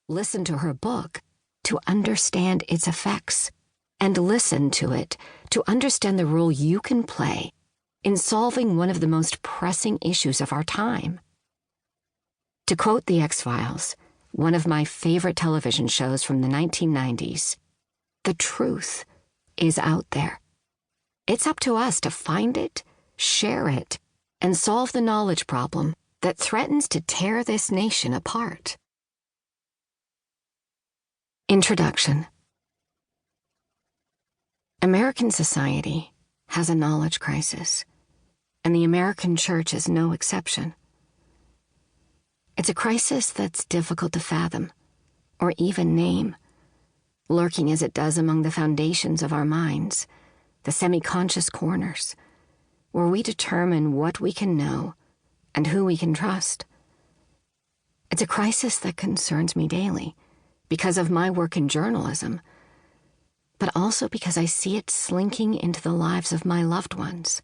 listen to her book to understand its effects, and listen to it to understand the role you can play in solving one of the most pressing issues of our time. To quote The X-Files, one of my favorite television shows from the 1990s, the truth is out there. It's up to us to find it, share it, and solve the knowledge problem that threatens to tear this nation apart. Introduction. American society has a knowledge crisis, and the American church is no exception. It's a crisis that's difficult to fathom, or even name, lurking as it does among the foundations of our minds, the semi-conscious corners, where we determine what we can know and who we can trust. It's a crisis that concerns me daily because of my work in journalism, but also because I see it slinking into the lives of my loved ones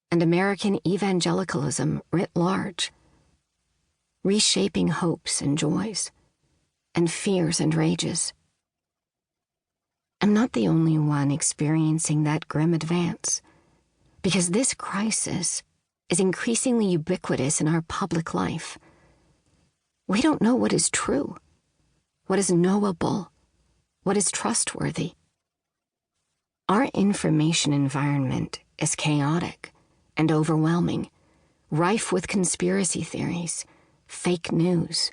and American evangelicalism writ large, reshaping hopes and joys and fears and rages. I'm not the only one experiencing that grim advance, because this crisis is increasingly ubiquitous in our public life. We don't know what is true, what is knowable, what is trustworthy. Our information environment is chaotic and overwhelming, rife with conspiracy theories, fake news,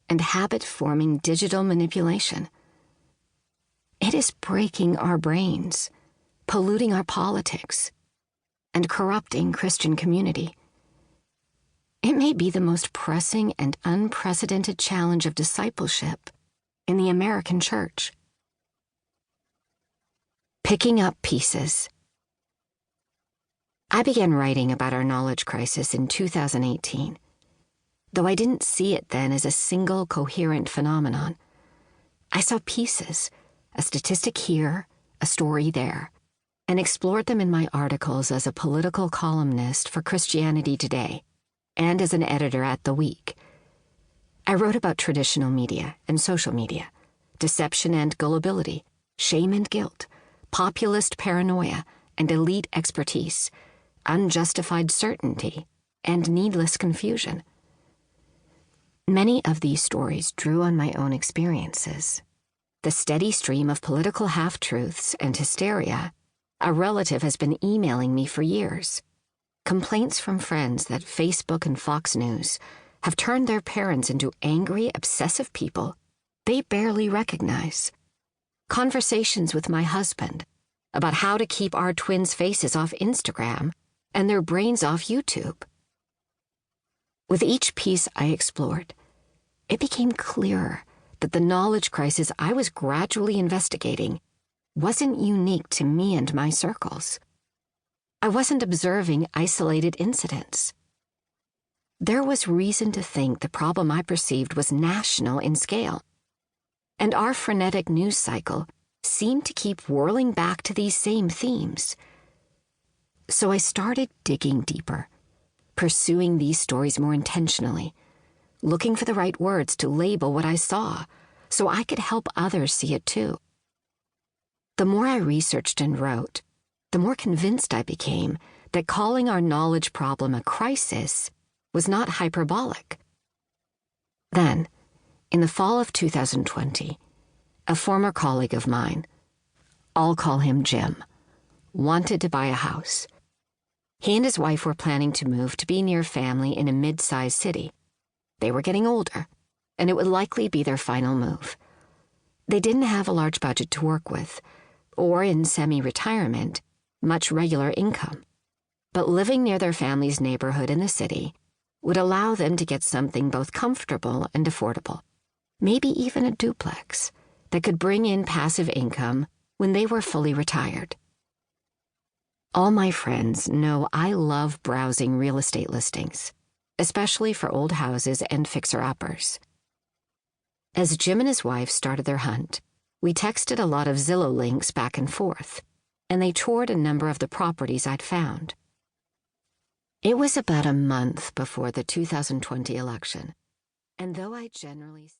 and habit-forming digital manipulation. It is breaking our brains, polluting our politics, and corrupting Christian community. It may be the most pressing and unprecedented challenge of discipleship in the American church. Picking up pieces. I began writing about our knowledge crisis in 2018, though I didn't see it then as a single coherent phenomenon. I saw pieces, a statistic here, a story there, and explored them in my articles as a political columnist for Christianity Today and as an editor at The Week. I wrote about traditional media and social media, deception and gullibility, shame and guilt, populist paranoia and elite expertise, unjustified certainty, and needless confusion. Many of these stories drew on my own experiences. The steady stream of political half-truths and hysteria a relative has been emailing me for years. Complaints from friends that Facebook and Fox News have turned their parents into angry, obsessive people they barely recognize. Conversations with my husband about how to keep our twins' faces off Instagram and their brains off YouTube. With each piece I explored, it became clearer that the knowledge crisis I was gradually investigating wasn't unique to me and my circles. I wasn't observing isolated incidents. There was reason to think the problem I perceived was national in scale, and our frenetic news cycle seemed to keep whirling back to these same themes. So I started digging deeper, pursuing these stories more intentionally, looking for the right words to label what I saw so I could help others see it too. The more I researched and wrote, the more convinced I became that calling our knowledge problem a crisis was not hyperbolic. Then, in the fall of 2020, a former colleague of mine, I'll call him Jim, wanted to buy a house. He and his wife were planning to move to be near family in a mid-sized city. They were getting older, and it would likely be their final move. They didn't have a large budget to work with, or in semi-retirement, much regular income. But living near their family's neighborhood in the city would allow them to get something both comfortable and affordable, maybe even a duplex that could bring in passive income when they were fully retired. All my friends know I love browsing real estate listings, especially for old houses and fixer-uppers. As Jim and his wife started their hunt, we texted a lot of Zillow links back and forth, and they toured a number of the properties I'd found. It was about a month before the 2020 election, and though I generally